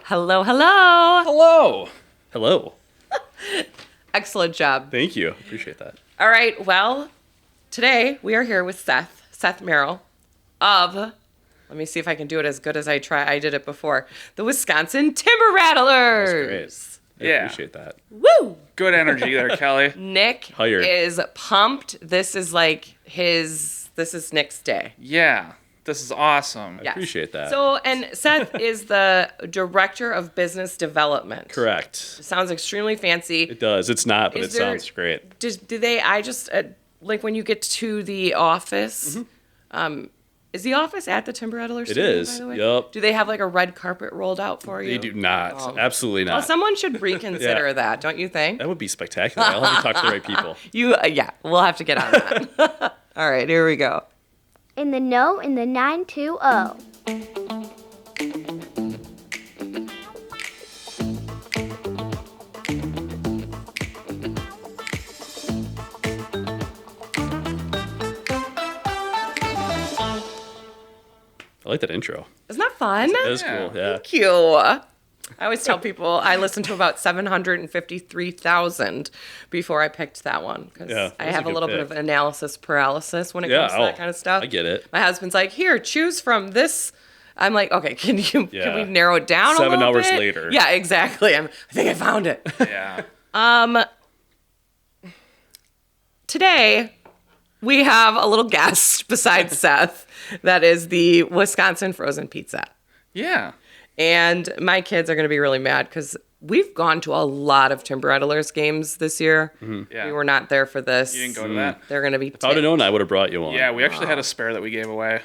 Hello, hello. Hello. Hello. Excellent job. Thank you. Appreciate that. All right, well, today we are here with Seth Merrill of, let me see if I can do it as good as I did it before, the Wisconsin Timber Rattlers. That's great. I appreciate that. Woo! Good energy there, Kelly. Nick Hired. is pumped. This is Nick's day. Yeah, this is awesome. Yes. Appreciate that. So, and Seth is the Director of Business Development. Correct. Sounds extremely fancy. It does. It's not, but Is it there- sounds great. Like when you get to the office, is the office at the Timber Rattlers? It studio, is. by the way? Yup. Do they have like a red carpet rolled out for you? They do not. Oh. Absolutely not. Well, someone should reconsider that, don't you think? That would be spectacular. I'll have to talk to the right people. Yeah, we'll have to get on that. All right, here we go. In the know in the 920. I like that intro. Isn't that fun? That is cool. Yeah. Thank you. I always tell people I listened to about 753,000 before I picked that one because Yeah, I that's have a a good little bit pick. of analysis paralysis when it Yeah. comes to that kind of stuff. I get it. My husband's like, "Here, choose from this." I'm like, "Okay, can we Yeah. narrow it down a 7 little hours bit?" later. Yeah, exactly. I think I found it. Yeah. Today, we have a little guest besides Seth. That is the Wisconsin frozen pizza. Yeah. And my kids are going to be really mad because we've gone to a lot of Timber Rattlers games this year. Yeah. We were not there for this. You didn't go to that? They're going to be If I would have known, I would have brought you one. Yeah, we actually had a spare that we gave away.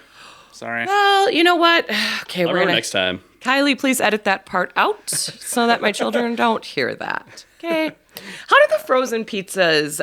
Sorry. Well, you know what? Okay, I'll we're remember going next to... time. Kylie, please edit that part out so that my children don't hear that. Okay. How did the frozen pizzas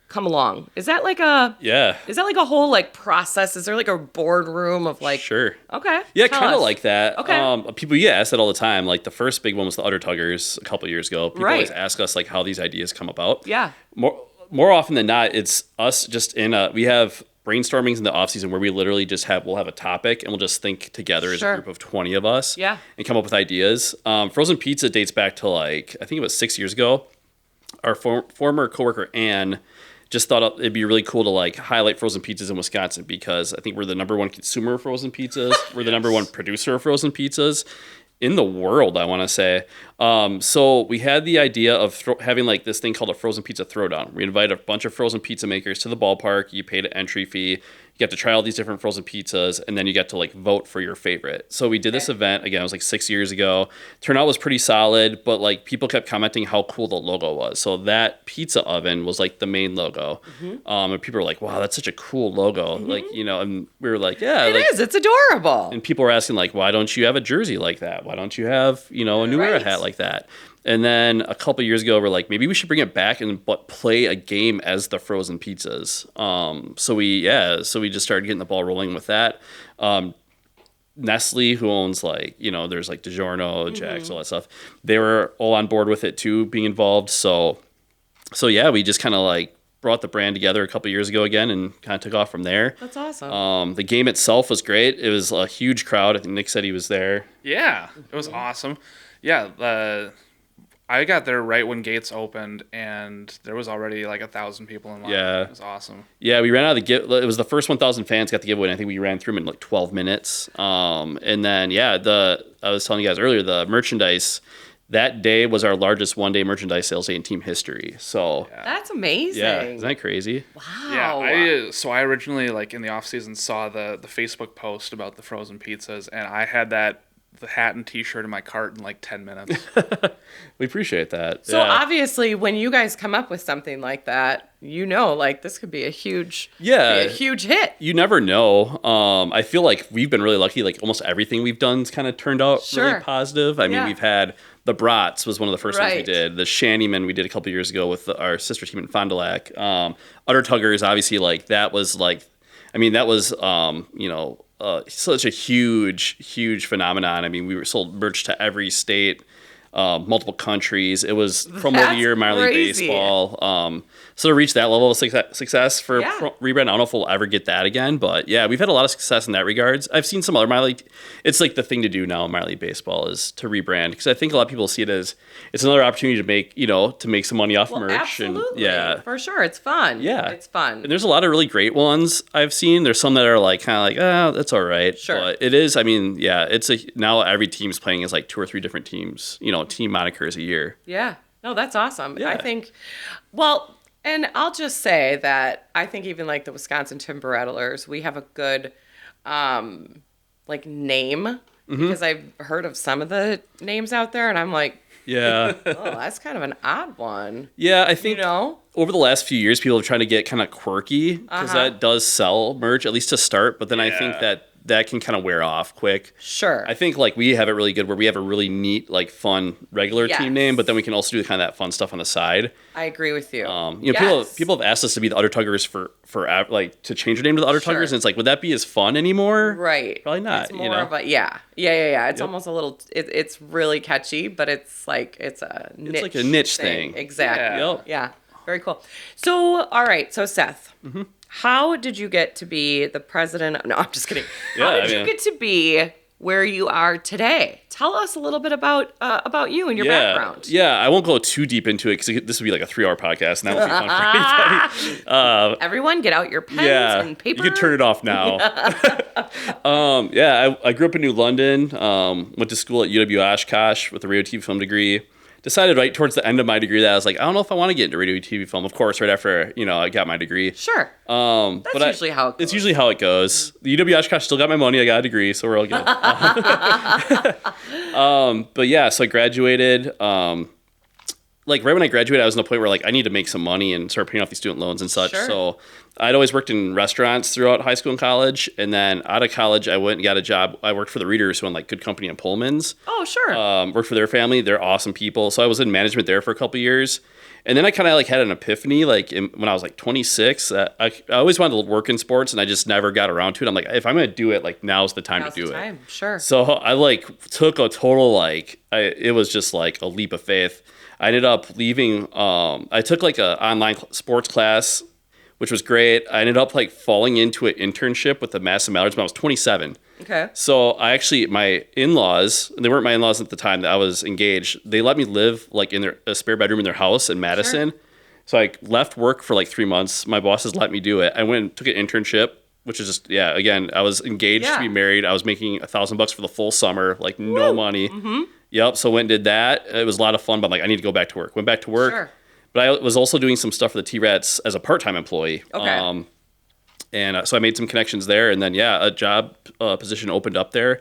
come along? Is that like a... Yeah. Is that like a whole like process? Is there like a boardroom of like... Sure. Okay. Yeah, tell kind of us. like that. Okay. People ask that all the time. Like the first big one was the Udder Tuggers a couple years ago. People Right. always ask us like how these ideas come about. Yeah. More often than not, it's us just we have brainstormings in the off season where we literally we'll have a topic and we'll just think together as Sure. a group of 20 of us. Yeah. And come up with ideas. Frozen pizza dates back to I think it was 6 years ago. Our former coworker Ann just thought it'd be really cool to highlight frozen pizzas in Wisconsin because I think we're the number one consumer of frozen pizzas. We're the number one producer of frozen pizzas in the world, I want to say. So we had the idea of having this thing called a frozen pizza throwdown. We invited a bunch of frozen pizza makers to the ballpark. You paid an entry fee. You got to try all these different frozen pizzas, and then you got to vote for your favorite. So we did this event again. It was 6 years ago. Turnout was pretty solid, but people kept commenting how cool the logo was. So that pizza oven was the main logo, and people were like, "Wow, that's such a cool logo!" And we were like, "Yeah, It is. It's adorable. And people were asking why don't you have a jersey like that? Why don't you have a New Era Right. hat like that? And then a couple years ago, we're maybe we should bring it back and play a game as the frozen pizzas. So we just started getting the ball rolling with that. Nestle, who owns there's DiGiorno, Jack's, all that stuff. They were all on board with it too, being involved. So yeah, we just kind of brought the brand together a couple years ago again and kind of took off from there. That's awesome. The game itself was great. It was a huge crowd. I think Nick said he was there. Yeah, it was awesome. Yeah, I got there right when gates opened, and there was already 1,000 people in line. Yeah. It was awesome. Yeah, we ran out of the it was the first 1,000 fans got the giveaway, and I think we ran through them in 12 minutes. And then, I was telling you guys earlier, the merchandise, that day was our largest one-day merchandise sales day in team history. So, That's amazing. yeah, isn't that crazy? Wow. Yeah, I originally in the off season saw the Facebook post about the frozen pizzas, and I had the hat and T-shirt in my cart in 10 minutes. We appreciate that. So yeah. obviously, when you guys come up with something like that, this could be a huge, Yeah. be a huge hit. You never know. I feel like we've been really lucky. Almost everything we've done's kind of turned out Sure. really positive. I mean, Yeah. we've had the Brats was one of the first ones we Right. did. The Shantyman we did a couple years ago with our sister team in Fond du Lac. Udder Tuggers, obviously, that was that was such a huge phenomenon. I mean, we were sold merch to every state. multiple countries. It was promo of the year in minor league crazy. baseball. So to reach that level of success for rebrand, I don't know if we'll ever get that again, but yeah, we've had a lot of success in that regards. I've seen some other minor league. It's like the thing to do now in minor league baseball is to rebrand, because I think a lot of people see it as it's another opportunity to make, to make some money off merch. Absolutely. And For sure. It's fun. Yeah. It's fun. And there's a lot of really great ones I've seen. There's some that are like kind of like, oh, that's all right. Sure. But it is, I mean, yeah, now every team's playing as like 2 or 3 different teams, team monikers a year. Yeah. No, that's awesome. Yeah. I think, well, and I'll just say that I think even like the Wisconsin Timber Rattlers, we have a good like name, because I've heard of some of the names out there and I'm like, Yeah. oh, that's kind of an odd one. Yeah, I think You know? over the last few years, people have tried to get kind of quirky, because that does sell merch, at least to start. But then I think that can kind of wear off quick. Sure. I think like we have it really good where we have a really neat, like fun regular team name, but then we can also do kind of that fun stuff on the side. I agree with you. People have asked us to be the Udder Tuggers for like to change our name to the Udder Tuggers, and it's like, would that be as fun anymore? Right. Probably not. It's more of a yeah. It's almost a little. It's really catchy, but it's like it's a niche. It's like a niche thing. Exactly. Yep. Yeah. Very cool. So all right. So Seth, how did you get to be the president? No, I'm just kidding. How did you get to be where you are today? Tell us a little bit about you and your background. Yeah, I won't go too deep into it because this would be like a 3-hour podcast, and that won't be fun for anybody. Everyone, get out your pens and paper. You can turn it off now. I grew up in New London. Went to school at UW Oshkosh with a radio TV film degree. Decided right towards the end of my degree that I was like, I don't know if I want to get into radio TV film. Of course, right after I got my degree. Sure. That's usually how it goes. It's usually how it goes. The UW Oshkosh still got my money. I got a degree, so we're all good. But yeah, so I graduated. Like right when I graduated, I was in the point where like I need to make some money and start paying off these student loans and such. Sure. So I'd always worked in restaurants throughout high school and college, and then out of college, I went and got a job. I worked for the Readers, who own like Good Company and Pullman's. Oh, sure. Worked for their family. They're awesome people. So I was in management there for a couple of years, and then I kind of like had an epiphany when I was like 26. I always wanted to work in sports, and I just never got around to it. I'm like, if I'm gonna do it, like now's the time to do it. Sure. So I like took a total it was just like a leap of faith. I ended up leaving. I took like a online sports class, which was great. I ended up like falling into an internship with the Madison Mallards when I was 27. Okay. So my in-laws, they weren't my in-laws at the time that I was engaged. They let me live like in a spare bedroom in their house in Madison. Sure. So I left work for like 3 months. My bosses let me do it. I went and took an internship, which is just, again, I was engaged to be married. I was making $1,000 for the full summer, like no money. Mm-hmm. Yep. So went and did that. It was a lot of fun, but I'm like, I need to go back to work. Went back to work. Sure. But I was also doing some stuff for the T-Rats as a part-time employee. Okay. So I made some connections there. And then, a job position opened up there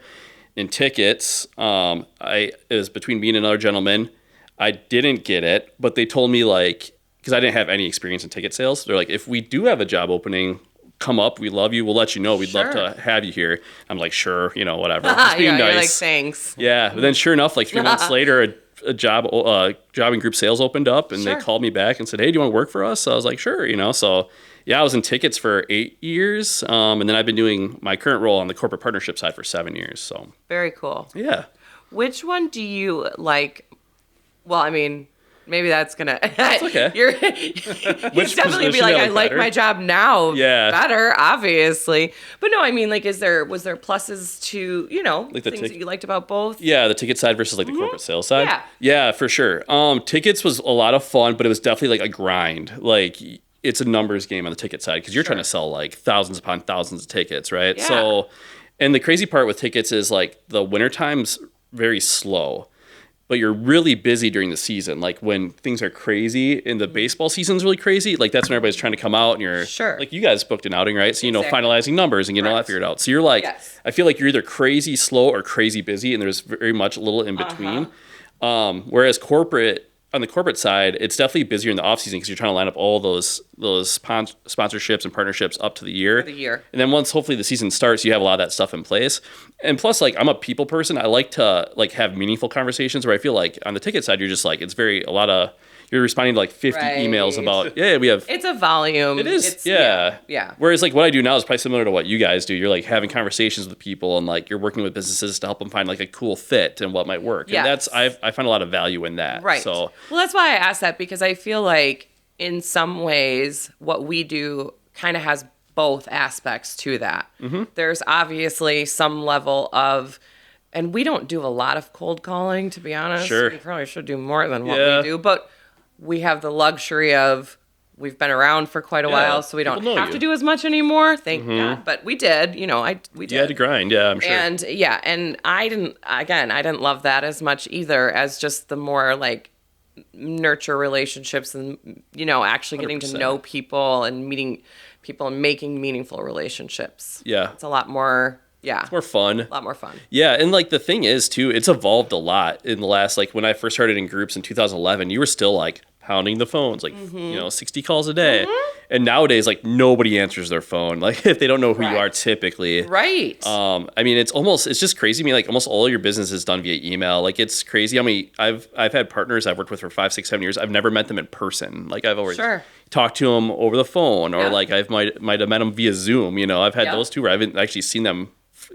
in tickets. It was between me and another gentleman. I didn't get it, but they told me because I didn't have any experience in ticket sales. They're like, if we do have a job opening, come up. We love you. We'll let you know. We'd love to have you here. I'm like, sure, whatever. Just being nice. You're like, thanks. Yeah. But then sure enough, like 3 months later, a job in group sales opened up, and they called me back and said, hey, do you want to work for us? So I was like, sure, So I was in tickets for 8 years. And then I've been doing my current role on the corporate partnership side for 7 years. So very cool. Yeah. Which one do you like? Well, I mean, maybe that's gonna. That's okay. You're definitely be like, I like my job now better, obviously. But no, I mean, like, was there pluses to like things that you liked about both? Yeah, the ticket side versus like the corporate sales side. Yeah, for sure. Tickets was a lot of fun, but it was definitely like a grind. Like it's a numbers game on the ticket side because you're trying to sell like thousands upon thousands of tickets, right? Yeah. So, and the crazy part with tickets is like the winter time's very slow. But you're really busy during the season. Like when things are crazy and the baseball season's really crazy, like that's when everybody's trying to come out and you're like, you guys booked an outing, right? So, finalizing numbers and getting all that figured out. So you're like, I feel like you're either crazy slow or crazy busy, and there's very much a little in between. Whereas on the corporate side, it's definitely busier in the off season because you're trying to line up all those sponsorships and partnerships up to the year. And then once hopefully the season starts, you have a lot of that stuff in place. And plus, like, I'm a people person. I like to like have meaningful conversations where I feel like on the ticket side, you're just like, it's very a lot of you're responding to like 50 emails about, we have. It's a volume. It is, It's, yeah. Whereas like what I do now is probably similar to what you guys do. You're like having conversations with people and like you're working with businesses to help them find like a cool fit and what might work. And that's, I find a lot of value in that. Right. So, well, that's why I asked that, because I feel like in some ways what we do kind of has both aspects to that. Mm-hmm. There's obviously some level of, and we don't do a lot of cold calling, to be honest. Sure. We probably should do more than what we do, but we have the luxury of, we've been around for quite a while, so we don't have to do as much anymore. Thank God. But we did, we did. You had to grind, I'm sure. And I didn't love that as much either, as just the more like nurture relationships and, actually getting 100%. to know people and meeting people and making meaningful relationships. Yeah. It's a lot more, It's more fun. A lot more fun. Yeah, and like the thing is too, it's evolved a lot in the last, like when I first started in groups in 2011, you were still like pounding the phones, like 60 calls a day. And nowadays, like nobody answers their phone, like if they don't know who you are typically. Right. I mean, it's just crazy to me. Like almost all your business is done via email. Like it's crazy. I mean, I've had partners I've worked with for 5, 6, 7 years. I've never met them in person. Like I've always talked to them over the phone, or like I might have met them via Zoom. I've had those two where I haven't actually seen them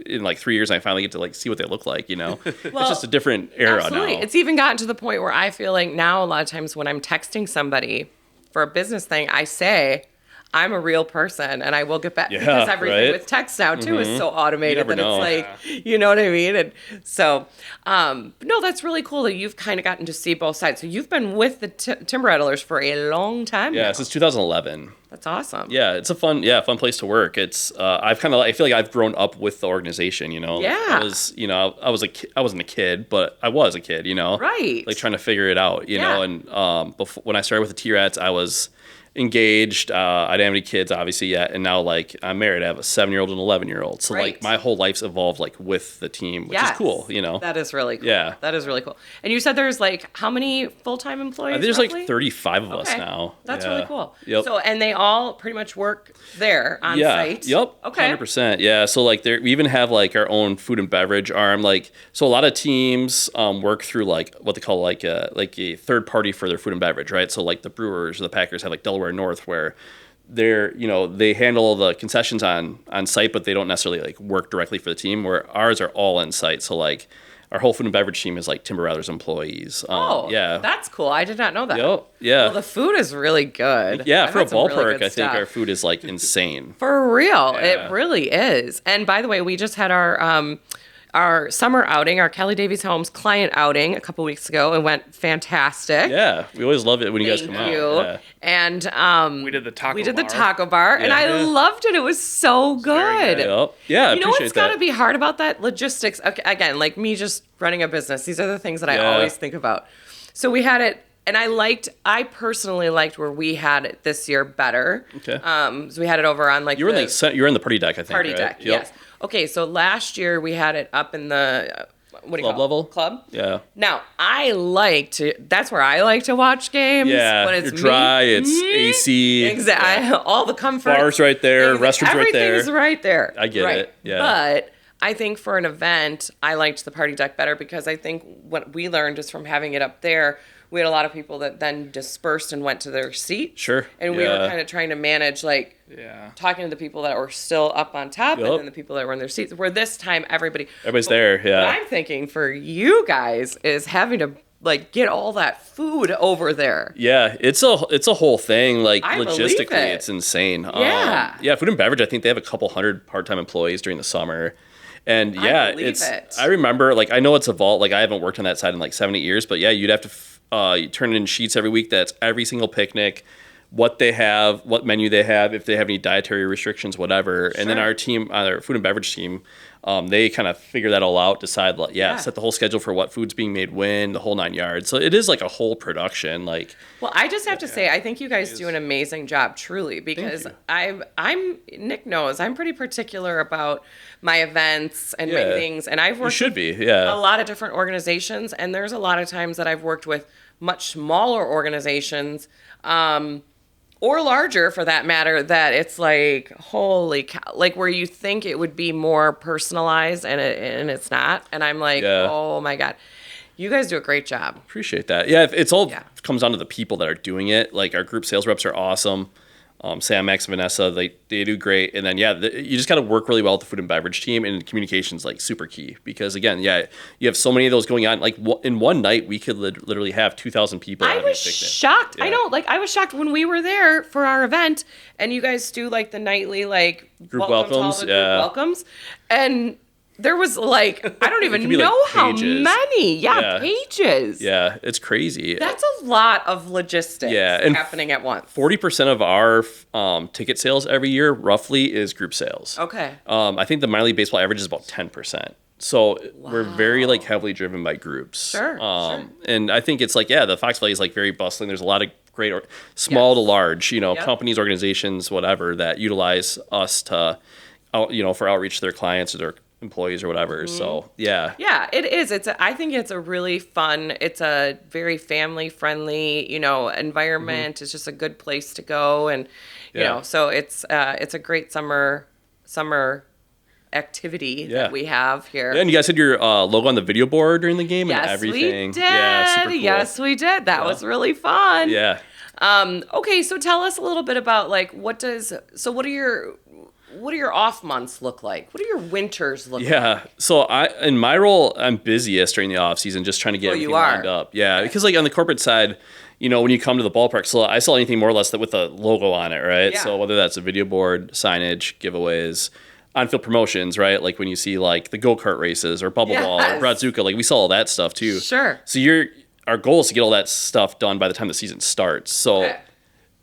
in like 3 years, and I finally get to like see what they look like. Well, it's just a different era absolutely. now. It's even gotten to the point where I feel like now a lot of times when I'm texting somebody for a business thing, I say, I'm a real person and I will get back, because everything with text now too is so automated that it's like, you know what I mean? And so, no, that's really cool that you've kind of gotten to see both sides. So you've been with the Timber Rattlers for a long time now. Since 2011. That's awesome. Yeah, it's a fun place to work. It's I feel like I've grown up with the organization. Yeah. I wasn't a kid, but I was a kid. Right. Like trying to figure it out. And before, when I started with the T-Rats, I was engaged. I didn't have any kids obviously yet, and now like I'm married. I have a 7-year-old and 11-year-old. So like my whole life's evolved like with the team, which is cool. That is really cool. Yeah, that is really cool. And you said there's like how many full-time employees? There's roughly? like 35 of us now. That's really cool. Yep. So and they all pretty much work there on site. Yep. Okay. 100%. Yeah. So like we even have like our own food and beverage arm. Like so a lot of teams work through like what they call like a third party for their food and beverage, right? So like the Brewers or the Packers have like Delaware North, where they handle all the concessions on site, but they don't necessarily like work directly for the team, where ours are all on site. So like our whole food and beverage team is like Timber Rattlers employees. That's cool. I did not know that. Yep. Yeah. Well, the food is really good. Yeah, for a ballpark, really I think our food is like insane. For real, it really is. And by the way, we just had our summer outing, our Kelly Davies Homes client outing a couple weeks ago. It went fantastic. Yeah, we always love it when you guys come out. Yeah. And we did the taco bar, and I loved it. It was so good. Yep. Yeah, you know what's got to be hard about that? Logistics. Okay, again, like me just running a business. These are the things that I always think about. So we had it, and I personally liked where we had it this year better. Okay. So we had it over on like you were in the party deck, I think. Party deck. Yep. Yes. Okay, so last year we had it up in the club level. Club. Yeah. Now that's where I like to watch games. Yeah. When it's you're dry. It's AC. Exactly. Yeah. All the comfort. Bars right there. Restrooms right there. Everything's right there. I get it. Yeah. But I think for an event, I liked the party deck better, because I think what we learned just from having it up there, we had a lot of people that then dispersed and went to their seat. Sure. And we were kind of trying to manage, like, talking to the people that were still up on top and then the people that were in their seats. Where this time, everybody's there, yeah. What I'm thinking for you guys is having to, like, get all that food over there. Yeah, it's a whole thing. Like, I logistically, believe it. it's insane. Yeah. Food and beverage, I think they have a couple hundred part-time employees during the summer. And I remember, like, I know it's evolved. Like, I haven't worked on that side in like 7-8 years, but yeah, you'd have to you turn in sheets every week. That's every single picnic, what they have, what menu they have, if they have any dietary restrictions, whatever. Sure. And then our team, our food and beverage team, they kind of figure that all out, decide, set the whole schedule for what food's being made when, the whole 9 yards. So it is like a whole production. Like, well, I just have to say, I think you guys do an amazing job, truly, because Nick knows I'm pretty particular about my events and my things, and I've worked with a lot of different organizations, and there's a lot of times that I've worked with much smaller organizations, or larger for that matter, that it's like, holy cow, like where you think it would be more personalized and it's not. And I'm like, oh my God. You guys do a great job. Appreciate that. Yeah, it's all Yeah. comes down to the people that are doing it. Like our group sales reps are awesome. Sam, Max, Vanessa, they do great. And then, you just got to work really well with the food and beverage team, and communication's like super key because, again, you have so many of those going on. Like in one night, we could literally have 2,000 people. I was shocked. Yeah. I know, like I was shocked when we were there for our event, and you guys do like the nightly like Group welcome to all welcomes, the yeah. group welcomes, and there was like I don't even be, like, know how pages. many. Yeah. Pages. Yeah, it's crazy. That's a lot of logistics and happening at once. 40% of our ticket sales every year, roughly, is group sales. Okay. I think the minor league baseball average is about 10%. So we're very like heavily driven by groups. Sure. And I think it's like, the Fox Valley is like very bustling. There's a lot of great, small to large, companies, organizations, whatever, that utilize us to, for outreach to their clients or their employees or whatever. So Yeah, it is. I think it's a really fun, it's a very family friendly, environment. It's just a good place to go. And, so it's a great summer activity that we have here. Yeah, and you guys had your logo on the video board during the game and Yes, everything. we did. Yeah, super cool. Yes, we did. That was really fun. Yeah. Okay, so tell us a little bit about like what are your off months look like? What do your winters look like? Yeah. So in my role, I'm busiest during the off season, just trying to get everything lined up. Yeah. Okay. Because like on the corporate side, when you come to the ballpark, so I sell anything more or less that with a logo on it, right? Yeah. So whether that's a video board, signage, giveaways, on-field promotions, right? Like when you see like the go-kart races or bubble ball or Bradzuka, like we sell all that stuff too. Sure. So our goal is to get all that stuff done by the time the season starts. So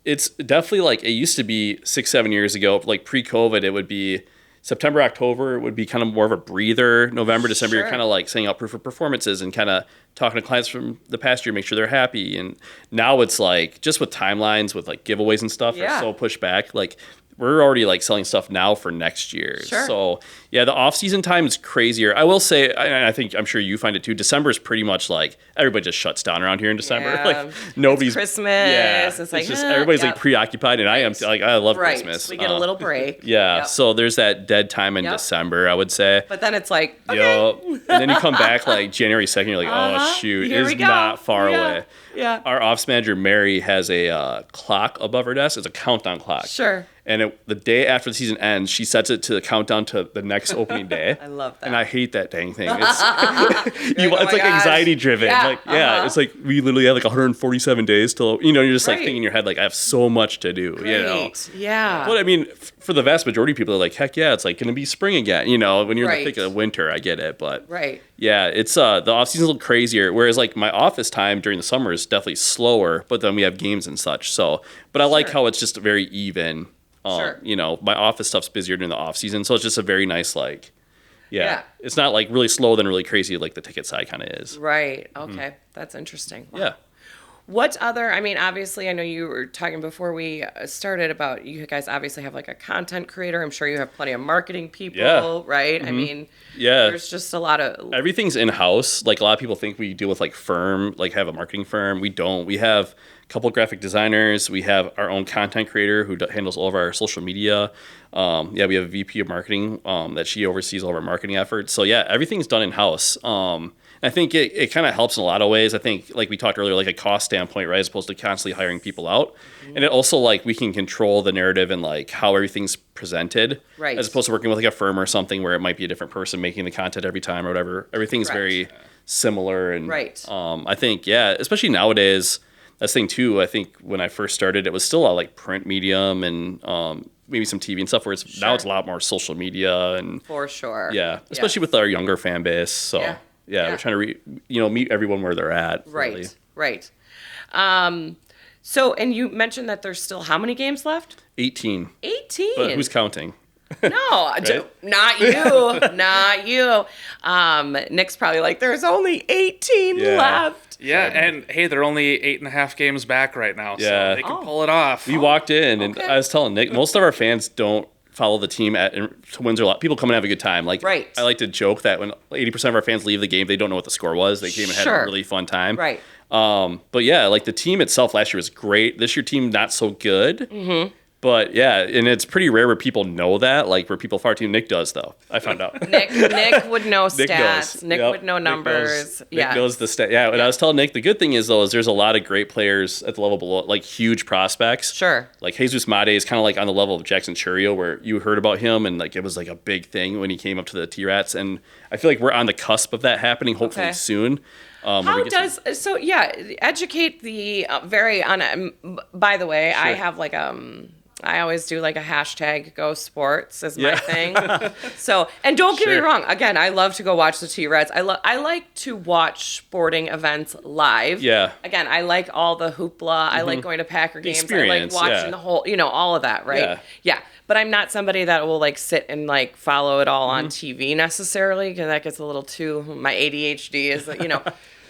it's definitely like it used to be 6-7 years ago, like pre-COVID, it would be September, October would be kind of more of a breather. November, December, you're kind of like setting up proof of performances and kind of talking to clients from the past year, make sure they're happy. And now it's like just with timelines, with like giveaways and stuff, are so pushed back. Like we're already like selling stuff now for next year. Sure. So the off-season time is crazier. I will say, I'm sure you find it too, December is pretty much like everybody just shuts down around here in December. Yeah. Like nobody's it's Christmas. Yeah, It's like just everybody's like preoccupied, and I am like I love right. Christmas. We get a little break. Yeah, Yep. so there's that dead time in December, I would say. But then it's like, okay. And then you come back like January 2nd, you're like, oh shoot, Here we it's go. not far away. Yeah. Our office manager, Mary, has a clock above her desk. It's a countdown clock. Sure. And the day after the season ends, she sets it to the countdown to the next opening day. I love that. And I hate that dang thing. It's, Like, oh it's my like gosh. anxiety driven. Yeah, It's like we literally have like 147 days till, you're just like Right. thinking in your head, like, I have so much to do, Great. Yeah. But I mean, for the vast majority of people, are like, heck yeah, it's like going to be spring again. When you're in Right. the thick of winter, I get it. But Right. yeah, it's the off season's a little crazier. Whereas like my office time during the summer is definitely slower, but then we have games and such. So, but I like how it's just very even. Sure. My office stuff's busier during the off season, so it's just a very nice Yeah. It's not like really slow then really crazy like the ticket side kind of is. Right. Okay. That's interesting. Wow. Yeah. What other, obviously, I know you were talking before we started about you guys obviously have like a content creator. I'm sure you have plenty of marketing people, right? There's just a lot of... Everything's in-house. Like a lot of people think we deal with like have a marketing firm. We don't. We have a couple of graphic designers. We have our own content creator who handles all of our social media. We have a VP of marketing that she oversees all of our marketing efforts. So everything's done in-house. I think it kind of helps in a lot of ways. I think, like we talked earlier, like a cost standpoint, right, as opposed to constantly hiring people out. Mm-hmm. And it also, like, we can control the narrative and, like, how everything's presented. Right. As opposed to working with, like, a firm or something where it might be a different person making the content every time or whatever. Everything's very similar. And I think, especially nowadays, that's the thing, too. I think when I first started, it was still a lot, like, print medium and maybe some TV and stuff, where now it's a lot more social media. And For sure. Yeah, especially with our younger fan base. So... Yeah, we're trying to meet everyone where they're at. Right, really. right. So, and you mentioned that there's still how many games left? 18. 18. But who's counting? No, not you, not you. Nick's probably like, there's only 18 left. Yeah, and hey, they're only 8.5 games back right now, so they can pull it off. We walked in, and I was telling Nick, most of our fans don't follow the team to wins or loss. People come and have a good time. Like, I like to joke that when 80% of our fans leave the game, they don't know what the score was. They came and had a really fun time. Right. But yeah, like the team itself last year was great. This year team not so good. Mm-hmm. But yeah, and it's pretty rare where people know that, like where people far too. Nick does though. I found out. Nick would know Nick stats. knows. Nick Yep. would know numbers. Nick knows the stat. Yeah, and I was telling Nick the good thing is though is there's a lot of great players at the level below, like huge prospects. Sure. Like Jesus Mate is kind of like on the level of Jackson Churio, where you heard about him and like it was like a big thing when he came up to the T-Rats, and I feel like we're on the cusp of that happening. Hopefully soon. How does educate the by the way, I have like I always do like a hashtag go sports is my thing. So, and don't get me wrong. Again, I love to go watch the T-Reds. I like to watch sporting events live. Yeah. Again, I like all the hoopla. I like going to Packer games. Experience, I like watching the whole, all of that, right? Yeah. But I'm not somebody that will like sit and like follow it all on TV necessarily, because that gets a little too, my ADHD is,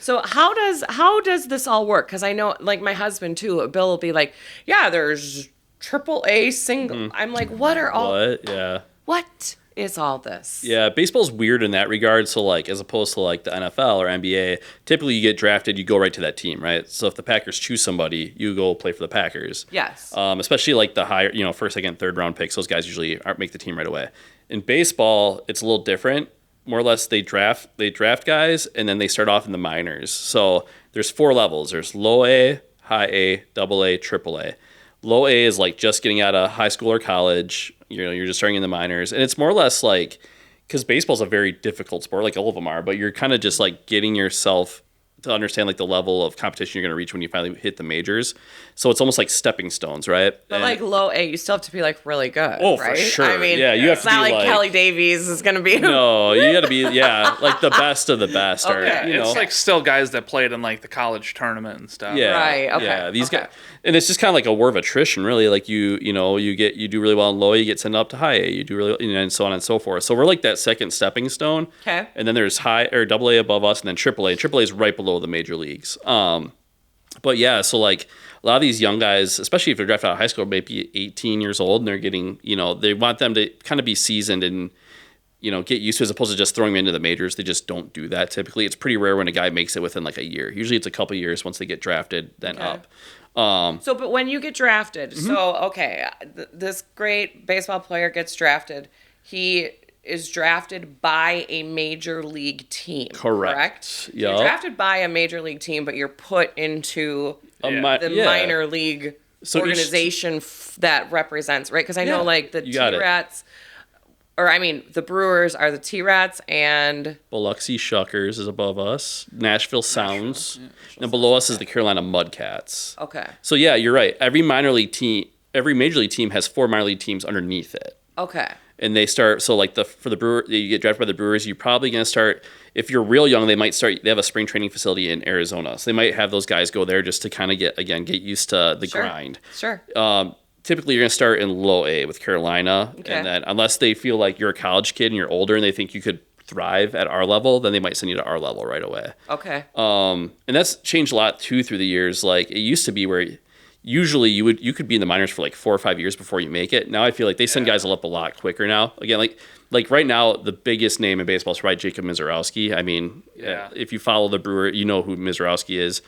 So how does this all work? Because I know, like my husband too, Bill will be like, yeah, there's AAA single. I'm like, what are all? What? Yeah. What is all this? Yeah, baseball's weird in that regard. So, like, as opposed to like the NFL or NBA, typically you get drafted, you go right to that team, right? So if the Packers choose somebody, you go play for the Packers. Yes. Especially like the higher, first, second, third round picks. Those guys usually aren't make the team right away. In baseball, it's a little different. More or less, they draft guys, and then they start off in the minors. So there's 4 levels. There's low A, high A, double A, triple A. Low A is like just getting out of high school or college. You're just starting in the minors, and it's more or less like, because baseball's a very difficult sport, like all of them are, but you're kind of just like getting yourself to understand like the level of competition you're going to reach when you finally hit the majors. So it's almost like stepping stones, right? But like low A, you still have to be like really good. Oh, right? for sure. I mean, yeah, you have it's to be not like like Kelly Davies is going to be. No, you got to be like the best of the best. Okay. Or, It's like still guys that played in like the college tournament and stuff. Yeah. Right, okay, Yeah. These okay. guys, and it's just kind of like a war of attrition, really. Like you do really well in low A, you get sent up to high A, you do really, and so on and so forth. So we're like that second stepping stone. Okay. And then there's high or double A above us, and then triple A. Triple A is right below the major leagues. But yeah, so like a lot of these young guys, especially if they're drafted out of high school, maybe 18 years old, and they're getting, they want them to kind of be seasoned and, get used to, as opposed to just throwing them into the majors. They just don't do that typically. It's pretty rare when a guy makes it within like a year. Usually it's a couple years once they get drafted, then up. But when you get drafted, this great baseball player gets drafted. He is drafted by a major league team. Correct? So Yep. you're drafted by a major league team, but you're put into the minor league organization that represents, right? Because I know like the T-Rats, the Brewers are the T-Rats, and Biloxi Shuckers is above us. Nashville Sounds. And below us is the Carolina Mudcats. Okay. So yeah, you're right. Every major league team has 4 minor league teams underneath it. Okay. And they start, so like for the Brewer, you get drafted by the Brewers, you're probably going to start, if you're real young, they have a spring training facility in Arizona. So they might have those guys go there just to kind of get used to the grind. Sure. Typically, you're going to start in low A with Carolina. Okay. And then unless they feel like you're a college kid and you're older and they think you could thrive at our level, then they might send you to our level right away. Okay. And that's changed a lot too through the years. Like it used to be where usually you could be in the minors for like 4 or 5 years before you make it. Now I feel like they send guys up a lot quicker now. Again, like right now, the biggest name in baseball is probably Jacob Mizorowski. I mean, if you follow the Brewer, you know who Mizorowski is.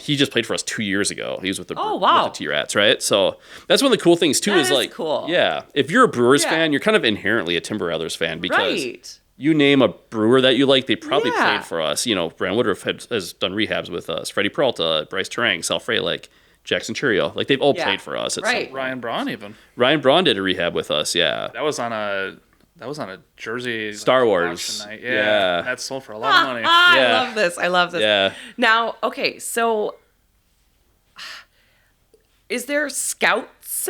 He just played for us 2 years ago. He was with the with the T-Rats, right? So that's one of the cool things too. Is like, cool. Yeah, if you're a Brewers fan, you're kind of inherently a Timber Rattlers fan because you name a Brewer that you like, they probably played for us. Brand Woodruff has done rehabs with us. Freddie Peralta, Bryce Terang, Sal Frelick, Jackson Churio. Like they've all played for us. Ryan Braun even. Ryan Braun did a rehab with us. Yeah. That was on a Jersey Star Wars night. Yeah. That sold for a lot of money. I love this. Yeah. Now, okay, so is there scouts?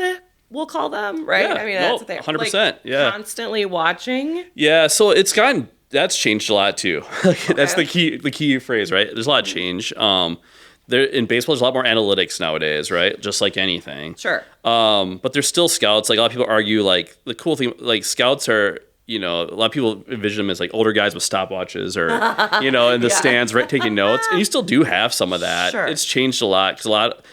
We'll call them, right? Yeah. I mean, that's what they're 100%. like, yeah. Constantly watching. Yeah. So that's changed a lot too. That's the key phrase, right? There's a lot of change. There in baseball, there's a lot more analytics nowadays, right? Just like anything. Sure. But there's still scouts. Like a lot of people argue, like the cool thing, like scouts are, a lot of people envision them as like older guys with stopwatches or, in the stands, right, taking notes. And you still do have some of that. Sure. It's changed a lot because a lot,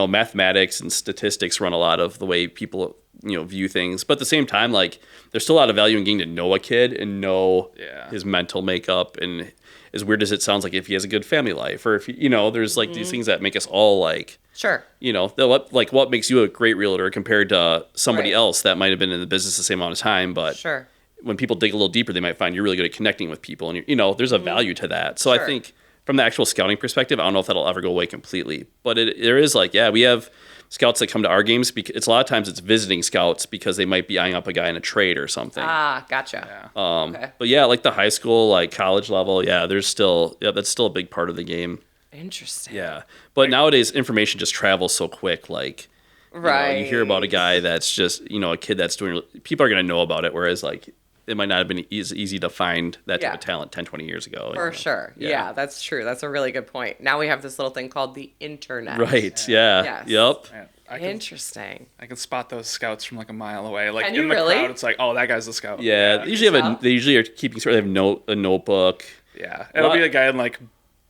mathematics and statistics run a lot of the way people view things. But at the same time, like there's still a lot of value in getting to know a kid and know his mental makeup, and as weird as it sounds, like if he has a good family life, or if there's like these things that make us all like Sure. what makes you a great realtor compared to somebody Right. else that might have been in the business the same amount of time, but Sure. when people dig a little deeper, they might find you're really good at connecting with people, and there's a value to that. So Sure. I think from the actual scouting perspective, I don't know if that'll ever go away completely, but there is like, we have scouts that come to our games because it's a lot of times it's visiting scouts because they might be eyeing up a guy in a trade or something. Ah, gotcha. Okay. But yeah, like the high school, like college level, that's still a big part of the game. Interesting. Yeah. But nowadays information just travels so quick. Like, Right. you hear about a guy that's just, a kid that's doing, people are going to know about it. Whereas like, it might not have been easy to find that type of talent 10, 20 years ago. For sure. Yeah, that's true. That's a really good point. Now we have this little thing called the internet. Right. Yeah. Yes. Yep. Man, Interesting. I can spot those scouts from like a mile away. Like Can in you the really? crowd, it's like, oh, that guy's the scout. Yeah. They usually are keeping sort of a notebook. Yeah. It'll be a guy in like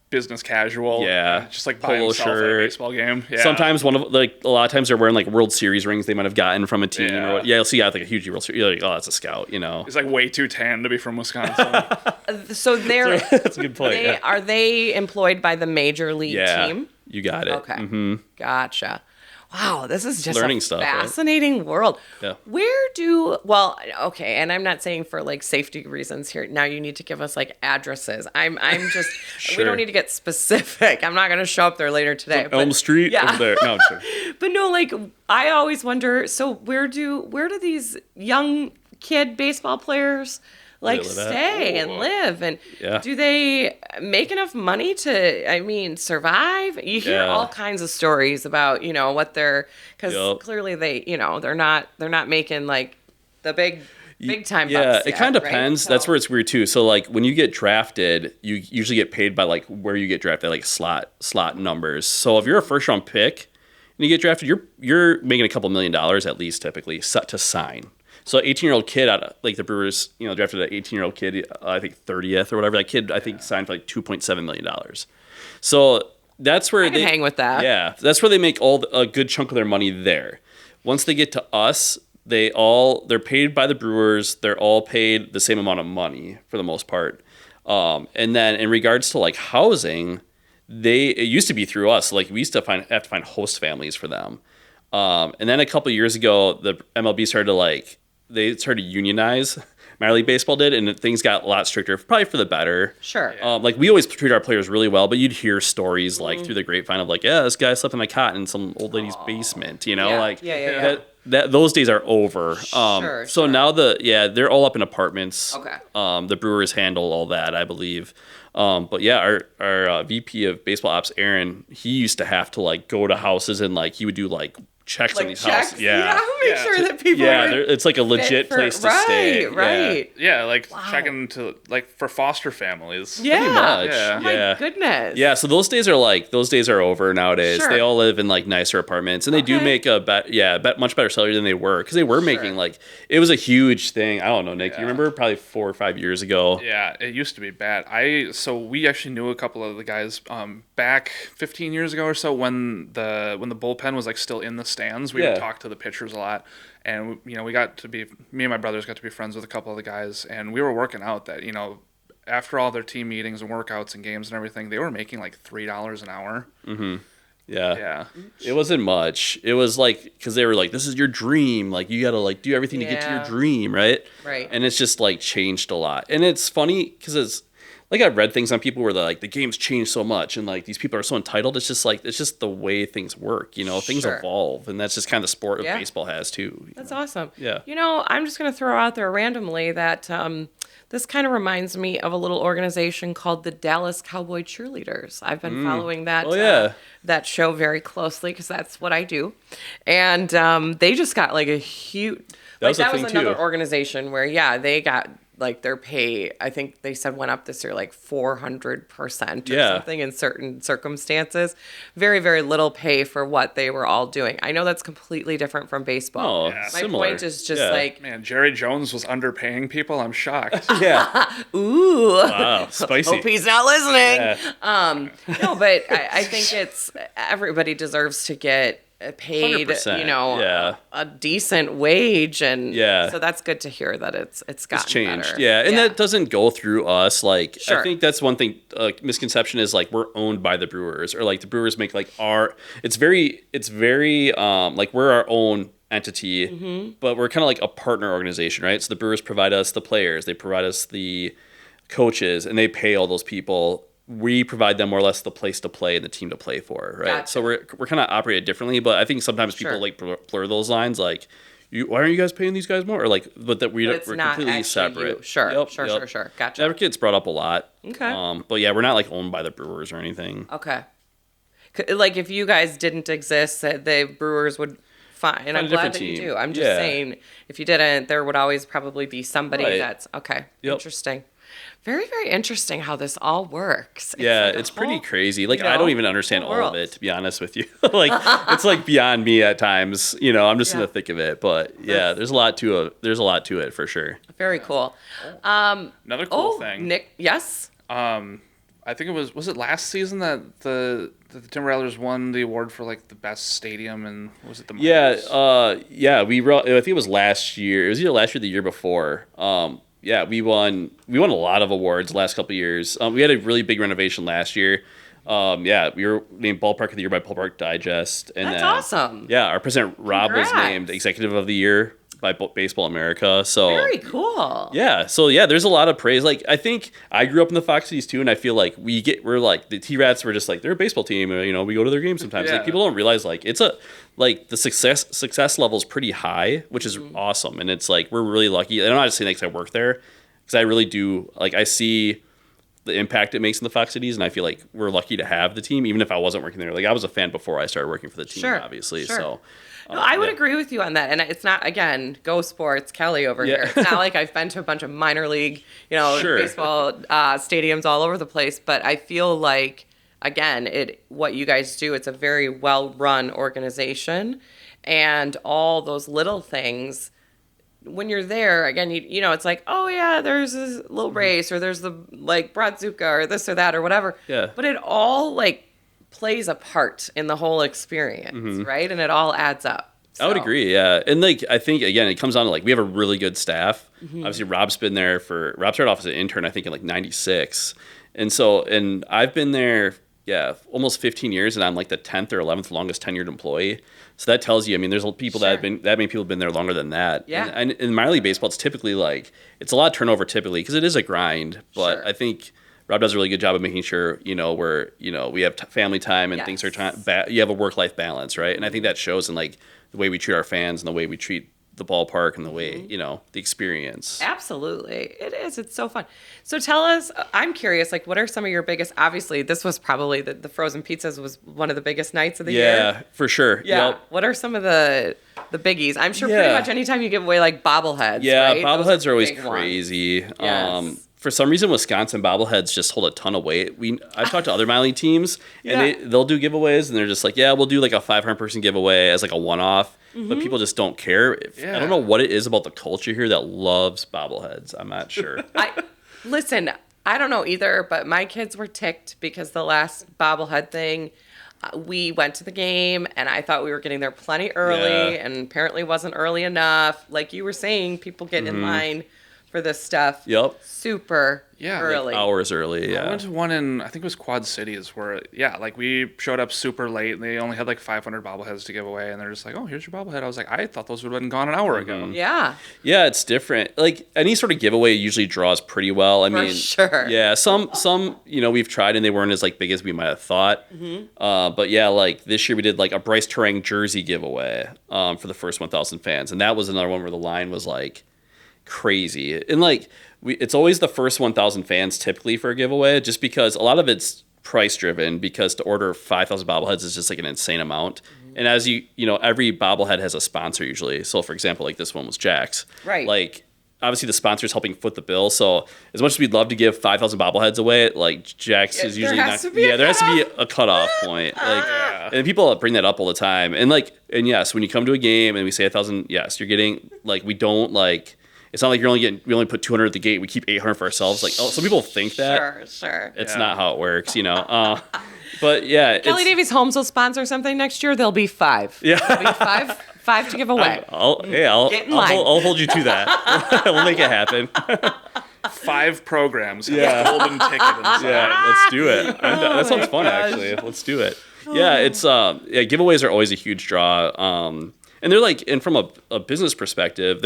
business casual. Yeah. Just like by Polo himself at a shirt. baseball game. Yeah. Sometimes a lot of times they're wearing like World Series rings they might have gotten from a team. Yeah. Or you'll see like a huge World Series. You're like, oh, that's a scout, He's like way too tan to be from Wisconsin. So they're That's a good point. are they employed by the major league team? You got it. Okay. Mm-hmm. Gotcha. Wow, this is just Learning a stuff, right? fascinating world. Yeah. Okay, and I'm not saying for like safety reasons here. Now you need to give us like addresses. I'm just we Sure. don't need to get specific. I'm not going to show up there later today. Elm Street yeah. over there. No, I'm sure. But no, like I always wonder, so where do these young kid baseball players like Live at? stay and live, and Yeah. do they make enough money to survive? You hear Yeah. all kinds of stories about what they're, because Yup. clearly they're not making like the big time Yeah, bucks it yet, kind of right? depends. So- That's where it's weird too. So like when you get drafted, you usually get paid by like where you get drafted, like slot numbers. So if you're a first round pick and you get drafted, you're making a couple $1 million at least typically set to sign. So 18-year-old kid out of like the Brewers, drafted an 18-year-old kid, I think 30th or whatever. That kid I think signed for like $2.7 million. So that's where I can hang with that. Yeah, that's where they make a good chunk of their money there. Once they get to us, they're paid by the Brewers. They're all paid the same amount of money for the most part. And then in regards to like housing, it used to be through us. Like we used to have to find host families for them. And then a couple of years ago, the MLB started to unionize. Minor League Baseball did, and things got a lot stricter, probably for the better. Sure. Like we always treat our players really well, but you'd hear stories like through the grapevine of like, this guy slept in a cot in some old lady's basement, Yeah. like Yeah. that those days are over. Sure, So now they're all up in apartments. Okay. The Brewers handle all that, I believe. But yeah, our VP of baseball ops, Aaron, he used to have to like go to houses and like he would do like checks on Like these checks? houses. Yeah. Make sure that people Yeah, are it's like a legit fit place to stay. Right. Yeah, like checking to like for foster families. Yeah. Pretty much. Yeah. Oh my Yeah. goodness. Yeah, so those days are over nowadays. Sure. They all live in like nicer apartments, and they do Okay. make much better salary than they were because they were making like it was a huge thing. I don't know, Nick. You remember probably 4 or 5 years ago? Yeah, it used to be bad. So we actually knew a couple of the guys back 15 years ago or so when the bullpen was like still in the stands. We would talk to the pitchers a lot, and me and my brothers got to be friends with a couple of the guys, and we were working out that after all their team meetings and workouts and games and everything, they were making like $3 an hour. Yeah. Yeah. It wasn't much. It was like because they were like, "This is your dream. Like you gotta like do everything to get to your Yeah. dream, right?" Right. And it's just like changed a lot. And it's funny because it's like I've read things on people where they're like the game's changed so much and like these people are so entitled. It's just the way things work. Things Sure. evolve, and that's just kind of the sport of Yeah. baseball has too. That's awesome. Yeah. I'm just going to throw out there randomly that this kind of reminds me of a little organization called the Dallas Cowboy Cheerleaders. I've been following that that show very closely because that's what I do. And they just got like a huge... That was a that was thing, another too. organization where, they got like their pay, I think they said went up this year like 400% or something in certain circumstances. Very, very little pay for what they were all doing. I know that's completely different from baseball. Oh, My similar. point is just Yeah. like, Man, Jerry Jones was underpaying people. I'm shocked. Yeah. ooh, Wow. Spicy. hope he's not listening. Yeah. No, but I think it's everybody deserves to get paid, 100%, a decent wage, and Yeah. so that's good to hear that it's gotten changed. better. Yeah, and that doesn't go through us. Like, Sure. I think that's one thing. Misconception is like we're owned by the Brewers, or like the Brewers make like our. It's very like we're our own entity, but we're kind of like a partner organization, right? So the Brewers provide us the players, they provide us the coaches, and they pay all those people. We provide them more or less the place to play and the team to play for, right? Gotcha. So we're kind of operated differently, but I think sometimes people Sure. like blur those lines, like, why aren't you guys paying these guys more? Or like, but that we're It's not completely actually separate. you. Sure, Yep, sure, yep. sure, sure. Gotcha. That gets brought up a lot. Okay. But yeah, we're not like owned by the Brewers or anything. Okay. Like if you guys didn't exist, the Brewers would fine. And I'm a glad different that you team. do. I'm just Yeah. saying, if you didn't, there would always probably be somebody Right. that's okay. Yep. Interesting. Very, very interesting how this all works. Yeah, like a it's pretty whole- crazy. Like, you I know, don't even understand whole all of world. it, to be honest with you. Like, it's like beyond me at times. I'm just in Yeah. the thick of it. But yeah, there's a lot to it. There's a lot to it for sure. Very cool. Another cool thing. Nick, yes. I think was it last season that the Timber Rattlers won the award for like the best stadium, and was it the Yeah, Mines? I think it was last year. It was either last year or the year before. Yeah, we won a lot of awards the last couple of years. We had a really big renovation last year. Yeah, we were named Ballpark of the Year by Ballpark Digest. And That's then, awesome. Yeah, our president Rob was Congrats. named Executive of the Year by Baseball America. So Very cool. yeah, so yeah, there's a lot of praise. Like, I think I grew up in the Fox Cities too, and I feel like we're like the T-Rats were just like they're a baseball team. We go to their games sometimes. Yeah. Like, people don't realize like it's the success level is pretty high, which is awesome, and it's like we're really lucky. And I'm not just saying that 'cause I work there, because I really do. Like, I see the impact it makes in the Fox Cities, and I feel like we're lucky to have the team, even if I wasn't working there. Like, I was a fan before I started working for the team, Sure, obviously. sure. So. No, I would yeah. agree with you on that. And it's not, again, go sports, Kelly over Yeah. here. It's not like I've been to a bunch of minor league, Sure. baseball stadiums all over the place. But I feel like, again, what you guys do, it's a very well-run organization. And all those little things, when you're there, again, it's like, oh, yeah, there's this little race, or there's the, like, Bradzuka, or this or that, or whatever. Yeah. But it all, like, plays a part in the whole experience, right? And it all adds up. I would So, agree, yeah. And like, I think again, it comes down to like we have a really good staff. Obviously, Rob started off as an intern, I think, in like '96, and I've been there, almost 15 years, and I'm like the 10th or 11th longest tenured employee. So that tells you, I mean, there's people Sure. that many people have been there longer than that. Yeah. And in minor league baseball, it's typically like it's a lot of turnover typically because it is a grind. But Sure. I think Rob does a really good job of making sure, we have family time and Yes. things are you have a work-life balance, right? And I think that shows in like the way we treat our fans and the way we treat the ballpark and the way, the experience. Absolutely. It is. It's so fun. So tell us, I'm curious, like, what are some of your biggest, obviously, this was probably the frozen pizzas was one of the biggest nights of the year. Yeah, for sure. Yeah. Yep. What are some of the biggies? I'm sure pretty Yeah. much anytime you give away like bobbleheads. Yeah, right? Those bobbleheads are always big ones. crazy. Yes. For some reason, Wisconsin bobbleheads just hold a ton of weight. I've talked to other minor league teams, and Yeah. they'll do giveaways, and they're just like, yeah, we'll do like a 500-person giveaway as like a one-off, Mm-hmm. but people just don't care. Yeah. I don't know what it is about the culture here that loves bobbleheads. I'm not sure. Listen, I don't know either, but my kids were ticked because the last bobblehead thing, we went to the game and I thought we were getting there plenty early, Yeah. and apparently wasn't early enough. Like you were saying, people get in line for this stuff Yep. super Yeah, like early. Hours early, I yeah. went to one in, I think it was Quad Cities, where, like, we showed up super late, and they only had, like, 500 bobbleheads to give away, and they're just like, oh, here's your bobblehead. I was like, I thought those would have been gone an hour ago. Yeah, Yeah, it's different. Like, any sort of giveaway usually draws pretty well. I for mean, sure. yeah, some we've tried and they weren't as like big as we might have thought. But yeah, like this year we did like a Bryce Turang jersey giveaway for the first 1,000 fans, and that was another one where the line was like crazy. And like it's always the first 1,000 fans typically for a giveaway, just because a lot of it's price driven, because to order 5,000 bobbleheads is just like an insane amount. And as every bobblehead has a sponsor usually. So for example, like this one was Jack's. Right. Like obviously the sponsor's helping foot the bill. So as much as we'd love to give 5,000 bobbleheads away, like Jack's is There usually has not. to be a There has to be a cutoff point. Like, and people bring that up all the time. And yes, when you come to a game and we say 1,000, yes, you're getting like we don't like. It's not like we only put 200 at the gate. We keep 800 for ourselves. Like, some people think that. Sure. It's not how it works, But yeah, Kelly Davies Homes will sponsor something next year. There'll be 5. Yeah. There'll be five to give away. I'll Get in line. I'll hold you to that. We'll make it happen. 5 programs. Yeah. Golden ticket inside. Yeah, let's do it. That sounds fun, actually. Let's do it. Yeah, it's giveaways are always a huge draw. And they're like, and from a business perspective,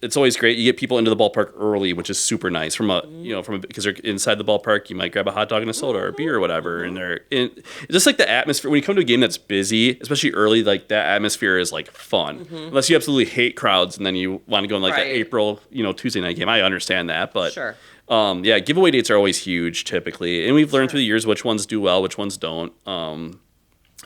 it's always great. You get people into the ballpark early, which is super nice. Because they're inside the ballpark, you might grab a hot dog and a soda or a beer or whatever, and just like the atmosphere. When you come to a game that's busy, especially early, like that atmosphere is like fun. Unless you absolutely hate crowds and then you want to go in like that April, Tuesday night game. I understand that, but Sure. Giveaway dates are always huge typically, and we've learned through the years which ones do well, which ones don't.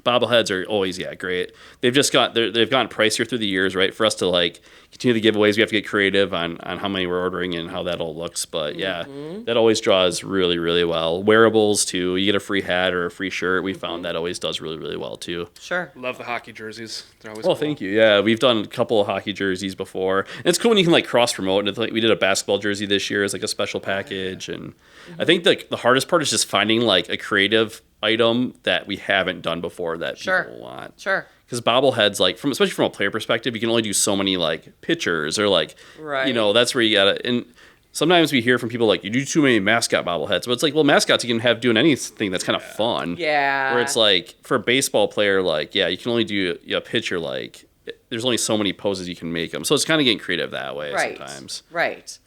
Bobbleheads are always great. They've gotten pricier through the years, right? For us to like continue the giveaways, we have to get creative on how many we're ordering and how that all looks. But that always draws really, really well. Wearables too. You get a free hat or a free shirt. We found that always does really, really well too. Sure. Love the hockey jerseys. They're always Well, cool. thank you. Yeah, we've done a couple of hockey jerseys before. And it's cool when you can like cross promote. And we did a basketball jersey this year as like a special package. And I think the hardest part is just finding like a creative item that we haven't done before that people want. Sure. Because bobbleheads, like especially from a player perspective, you can only do so many like pictures or like that's where you gotta. And sometimes we hear from people like you do too many mascot bobbleheads, but it's like, well, mascots you can have doing anything that's kind of fun. Yeah. Where it's like for a baseball player, like you can only do a picture like there's only so many poses you can make them. So it's kind of getting creative that way sometimes. Right.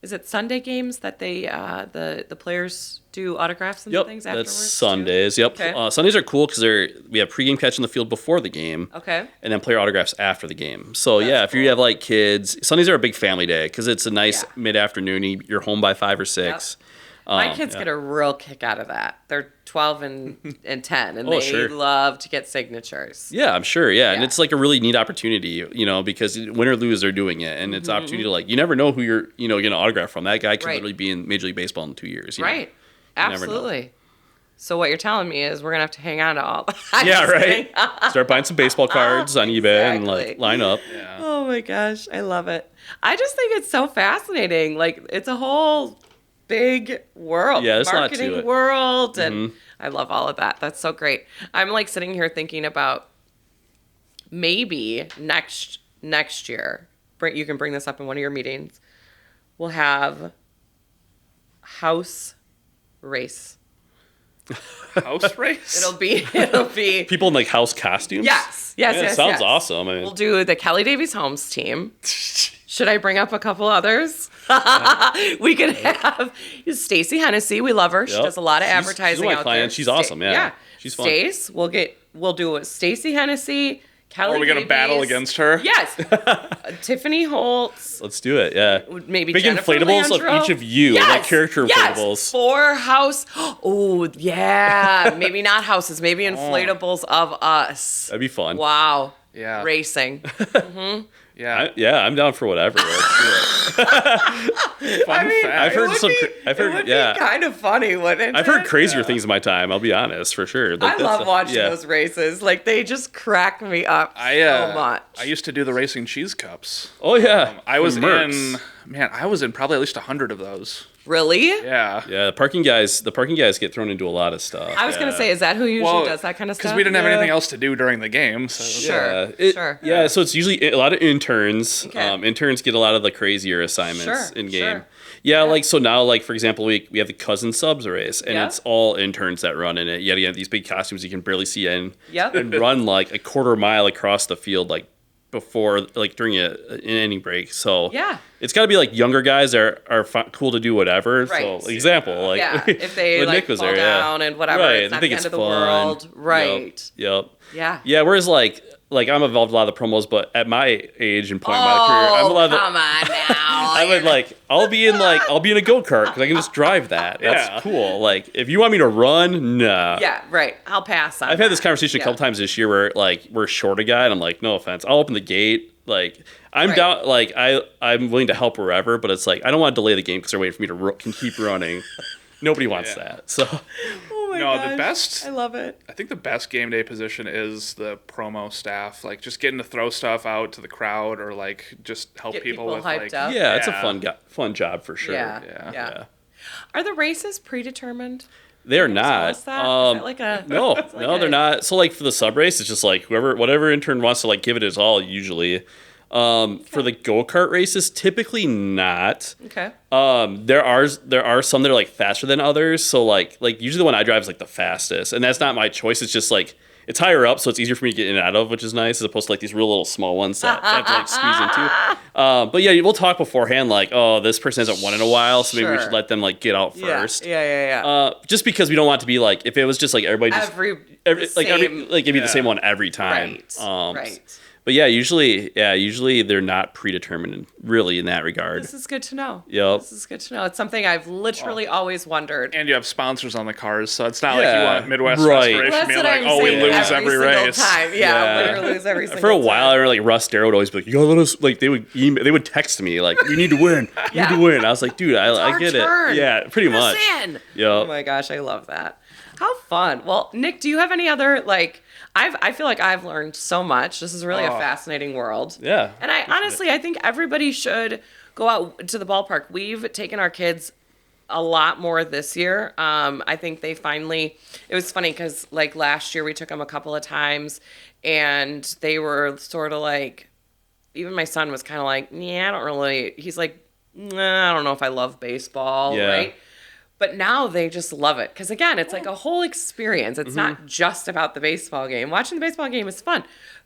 Is it Sunday games that they the players do autographs and things afterwards? That's Sundays. Too? Yep. Okay. Sundays are cool because we have pregame catch in the field before the game. Okay. And then player autographs after the game. So if you have like kids, Sundays are a big family day because it's a nice mid-afternoon. You're home by 5 or 6. Yep. My kids get a real kick out of that. They're 12 and 10, and they love to get signatures. Yeah, I'm sure. Yeah, and it's like a really neat opportunity, because win or lose, they're doing it, and it's an opportunity to like you never know who you're getting an autograph from. That guy could literally be in Major League Baseball in 2 years. Right. Absolutely. So what you're telling me is we're gonna have to hang on to all. Start buying some baseball cards on eBay and like line up. Yeah. Oh my gosh, I love it. I just think it's so fascinating. Like it's a whole big world, there's marketing a lot to it. world, and I love all of that. That's so great. I'm like sitting here thinking about maybe next year. You can bring this up in one of your meetings. We'll have house race. House race? It'll be People in like house costumes. Yes. Sounds awesome. I mean, we'll do the Kelly Davies Homes team. Should I bring up a couple others? We could have Stacy Hennessy. We love her. She does a lot of advertising she's one of my out clients. there. She's awesome. Yeah. She's fun. Stace. We'll do Stacy Hennessy. Kelly Are we going to battle against her? Yes. Tiffany Holtz. Let's do it. Yeah. Maybe big Jennifer inflatables Landro. of each of you. Like character inflatables. 4 house. Oh, yeah. Maybe not houses. Maybe inflatables of us. That'd be fun. Wow. Yeah. Racing. Yeah. I'm down for whatever. Let's do it. Fun fact. I've heard some. It would be kind of funny, wouldn't it? I've heard crazier things in my time. I'll be honest, for sure. I love watching those races. Like they just crack me up so much. I used to do the racing cheese cups. Oh yeah. I was Mercs. I was in probably at least 100 of those. Really? Yeah. Yeah, the parking guys get thrown into a lot of stuff. I was gonna say, is that who usually does that kind of stuff? Because we didn't have anything else to do during the game. So. Sure. Yeah, so it's usually a lot of interns. Okay. Interns get a lot of the crazier assignments in game. Sure. Yeah, like so now, like for example, we have the cousin subs race, and it's all interns that run in it. You have these big costumes you can barely see in, and run like a quarter mile across the field, like before, like during an inning break. So it's got to be like younger guys are cool to do whatever. Right. So example, like if they when like Nick was fall there, down and whatever, it's not I think the it's end of the fun. world. Right. Yep. Yeah. Whereas like I'm involved in a lot of the promos, but at my age and point in my career, I'm allowed to. Come on now. I would like I'll be in a go-kart because I can just drive that. That's cool. Like if you want me to run, nah. Yeah, right. I'll pass on. I've had this conversation a couple times this year where like we're short a guy and I'm like, no offense, I'll open the gate. Like I'm down. Like I'm willing to help wherever, but it's like I don't want to delay the game because they're waiting for me to can keep running. Nobody wants that. So. Oh my gosh. The best. I love it. I think the best game day position is the promo staff, like just getting to throw stuff out to the crowd or like just help Get people with hyped like. up. Yeah, it's a fun job for sure. Yeah. Are the races predetermined? They're Tell not. us that? Is that like a No, they're not. So like for the sub race, it's just like whatever intern wants to like give it his all usually. For the go-kart races, typically not. Okay. There are some that are like faster than others. So like usually the one I drive is like the fastest, and that's not my choice. It's just like it's higher up, so it's easier for me to get in and out of, which is nice, as opposed to like these real little small ones that I have to like squeeze into. But yeah, we'll talk beforehand, like, oh, this person hasn't won in a while, so maybe we should let them like get out first. Yeah. Just because we don't want it to be like if it was just like everybody just it'd be the same one every time. Right. But yeah, usually they're not predetermined really in that regard. This is good to know. Yep. This is good to know. It's something I've literally always wondered. And you have sponsors on the cars, so it's not like you want Midwest right. Restoration Well, being like, oh, we lose every race. Time. Yeah, we lose every single time. For a while, I remember like Russ Darrow would always be like, "You gotta let us." Like they would text me like, "We need to win. We need to win." I was like, "Dude, I get turn. it." Yeah, pretty much. Yeah. Oh my gosh, I love that. How fun. Well, Nick, do you have any other like? I feel like I've learned so much. This is really a fascinating world. Yeah. And I think everybody should go out to the ballpark. We've taken our kids a lot more this year. I think it was funny because like last year we took them a couple of times and they were sort of like, even my son was kind of like, yeah, he's like, nah, I don't know if I love baseball, right? But now they just love it. Because, again, it's like a whole experience. It's not just about the baseball game. Watching the baseball game is fun.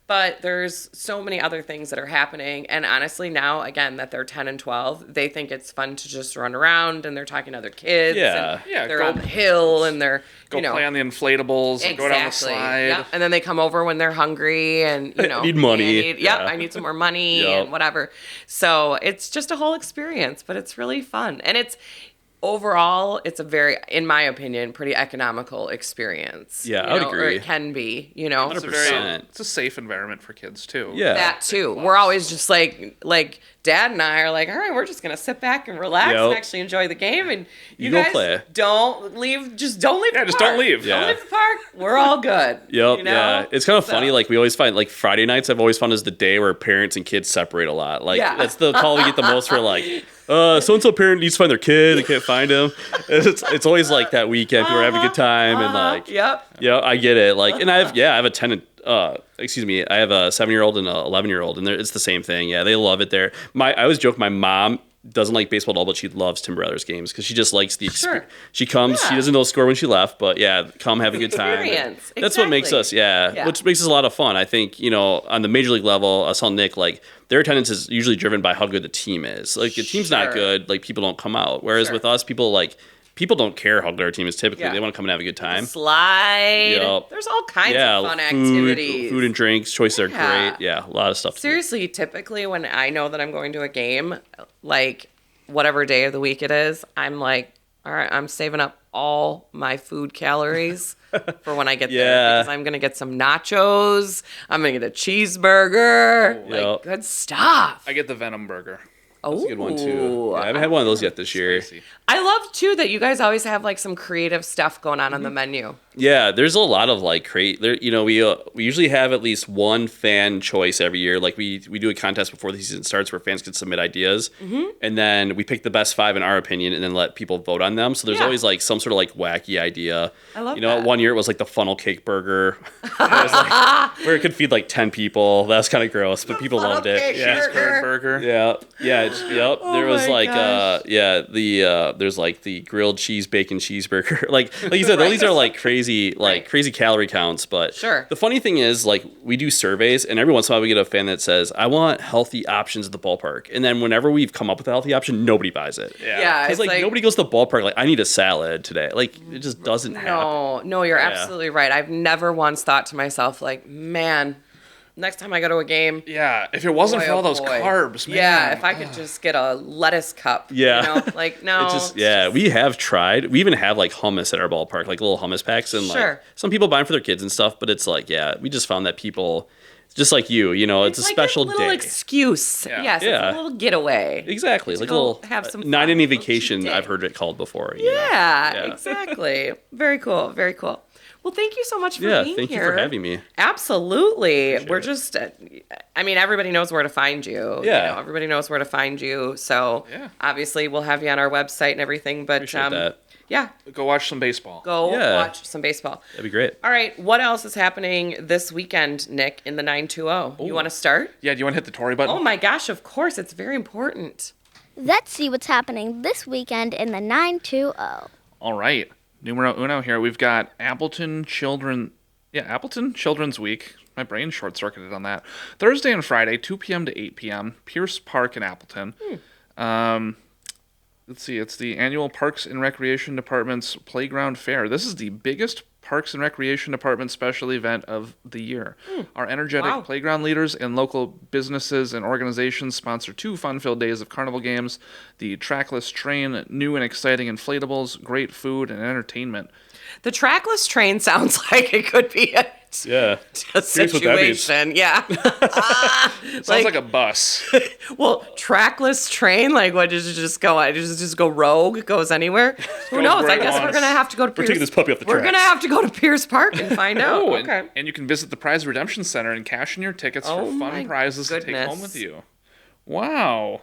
But there's so many other things that are happening. And honestly, now, again, that they're 10 and 12, they think it's fun to just run around. And they're talking to other kids. Yeah. And they're on the hill. And they're, play on the inflatables and go down the slide. Yep. And then they come over when they're hungry. And, need money. I need some more money and whatever. So it's just a whole experience. But it's really fun. And overall, it's a very, in my opinion, pretty economical experience. Yeah, I would agree. Or it can be, 100%. It's a safe environment for kids, too. Yeah. That, too. We're always just like, Dad and I are like, all right, we're just going to sit back and relax and actually enjoy the game. And you guys play. Don't leave. Just don't leave the park. Just don't leave. Don't leave the park. We're all good. Yeah. It's kind of funny. Like, we always find, like, Friday nights I've always found is the day where parents and kids separate a lot. Like, that's the call we get the most for, like, so-and-so parent needs to find their kid. They can't find him. It's always like that weekend. People are having a good time. And, like, I get it. Like, and I have a tenant. I have a 7-year-old and a 11-year-old, and it's the same thing. Yeah, they love it there. I always joke my mom doesn't like baseball at all, but she loves Timber Rattlers games because she just likes the experience. Sure. She comes, she doesn't know the score when she left, but come have a good time. That's what makes us, which makes us a lot of fun. I think, on the major league level, I saw Nick, like, their attendance is usually driven by how good the team is. Like, the team's not good, like, people don't come out. Whereas with us, people don't care how good our team is typically. They want to come and have a good time. Slide. There's all kinds of fun activities. Food and drinks. Choices are great. Yeah, a lot of stuff. Seriously, typically when I know that I'm going to a game, like whatever day of the week it is, I'm like, all right, I'm saving up all my food calories for when I get there. Because I'm going to get some nachos. I'm going to get a cheeseburger. Like, good stuff. I get the Venom burger. That's a good one too. Yeah, I haven't had one of those yet this year. I love too that you guys always have like some creative stuff going on the menu. Yeah, there's a lot of like we usually have at least one fan choice every year. Like we do a contest before the season starts where fans can submit ideas, and then we pick the best 5 in our opinion, and then let people vote on them. So there's always like some sort of like wacky idea. I love that. One year it was like the funnel cake burger, where it could feed like 10 people. That's kind of gross, but people loved it. Cheeseburger burger. There was like there's like the grilled cheese bacon cheeseburger. like you said, these are like crazy calorie counts. But the funny thing is, like, we do surveys, and every once in a while we get a fan that says, "I want healthy options at the ballpark." And then whenever we've come up with a healthy option, nobody buys it. Because like nobody goes to the ballpark like, I need a salad today. Like, it just doesn't happen. No, you're absolutely right. I've never once thought to myself like, man, next time I go to a game. Yeah, if it wasn't for all those carbs, man. Yeah, if I could just get a lettuce cup. Yeah. Like, no. We have tried. We even have like hummus at our ballpark, like little hummus packs. And like some people buy them for their kids and stuff, but it's like, we just found that people, just like you, it's a like special a little day. Excuse. Yes, it's a little getaway. Exactly. Like a little have some not any vacation, I've heard it called before. Yeah, exactly. Very cool. Very cool. Well, thank you so much for Yeah, being thank here. you for having me. Absolutely. We're it. just, I mean, everybody knows where to find you. Yeah. You know, everybody knows where to find you. So obviously we'll have you on our website and everything. But Appreciate that. yeah, Go watch some baseball. go Yeah. watch some baseball. That'd be great. All right. What else is happening this weekend, Nick, in the 920? You want to start? Yeah, do you want to hit the Tory button? Oh my gosh, of course. It's very important. Let's see what's happening this weekend in the 920. All right. Numero uno here. We've got Appleton Children's Week. My brain short-circuited on that. Thursday and Friday, 2 p.m. to 8 p.m. Pierce Park in Appleton. Let's see. It's the annual Parks and Recreation Department's Playground Fair. This is the biggest Parks and Recreation Department special event of the year. Our energetic playground leaders and local businesses and organizations sponsor 2 fun-filled days of carnival games, the trackless train, new and exciting inflatables, great food, and entertainment. The trackless train sounds like it could be a Yeah. Here's what that means. situation. Yeah. Sounds like a bus. Well, trackless train, like what does it just go? Does it just go rogue? Goes anywhere? Who knows? where I it guess we're wants. gonna have to go to. We're taking this puppy off the We're tracks. gonna have to go to Pierce Park and find out. Oh, Okay. and you can visit the Prize Redemption Center and cash in your tickets Oh for my fun prizes to take goodness. home with you. Wow.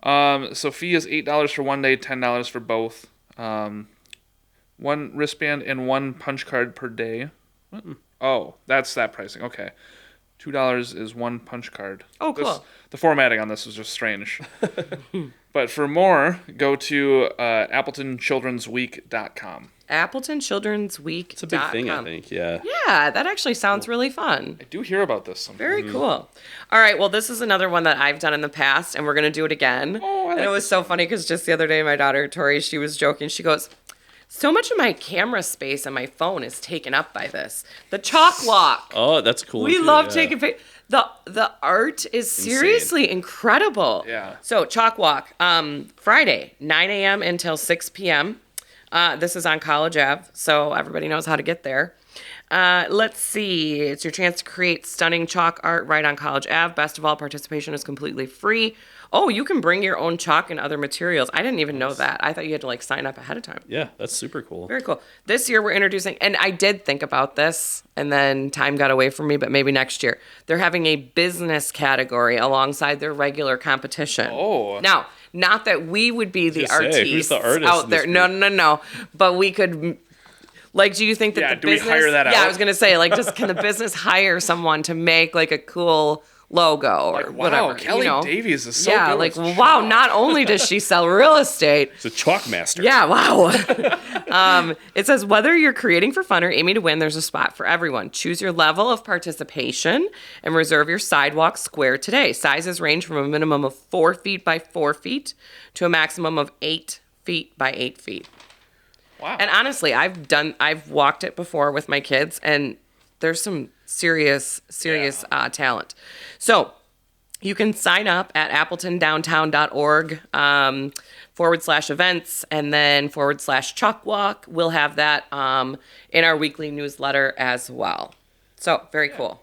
So fee is $8 for one day, $10 for both. 1 wristband and 1 punch card per day. What? Oh, that's that pricing. Okay. $2 is 1 punch card. Oh, cool. The formatting on this was just strange. But for more, go to AppletonChildren'sWeek.com. AppletonChildren'sWeek.com. It's a big thing, I think. Yeah. Yeah, that actually sounds really fun. I do hear about this sometimes. Very cool. All right, well, this is another one that I've done in the past, and we're going to do it again. Oh, I and like it was so funny because just the other day, my daughter, Tori, she was joking. She goes, so much of my camera space on my phone is taken up by this. The chalk walk. Oh, that's cool. We too, love yeah. taking pictures. The art is seriously incredible. Yeah. So Chalk Walk, Friday, 9 a.m. until 6 p.m. This is on College Ave, so everybody knows how to get there. Let's see. It's your chance to create stunning chalk art right on College Ave. Best of all, participation is completely free. Oh, you can bring your own chalk and other materials. I didn't even know that. I thought you had to sign up ahead of time. Yeah, that's super cool. Very cool. This year we're introducing, and I did think about this, and then time got away from me, but maybe next year. They're having a business category alongside their regular competition. Oh. Now, not that we would be the Just say, artists who's the artist out in there. this No. But we could, do you think that Yeah, the do we business... hire that Yeah, out? I was going to say, can the business hire someone to make, a cool logo or Wow, whatever? Kelly Davies is so yeah, good with wow, chalk. not only does she sell real estate... It's a chalk master. Yeah, wow. It says, whether you're creating for fun or aiming to win, there's a spot for everyone. Choose your level of participation and reserve your sidewalk square today. Sizes range from a minimum of 4 feet by 4 feet to a maximum of 8 feet by 8 feet. Wow. And honestly, I've walked it before with my kids, and there's some serious talent. So you can sign up at appletondowntown.org /events and then /chalk walk. We'll have that in our weekly newsletter as well. So very cool.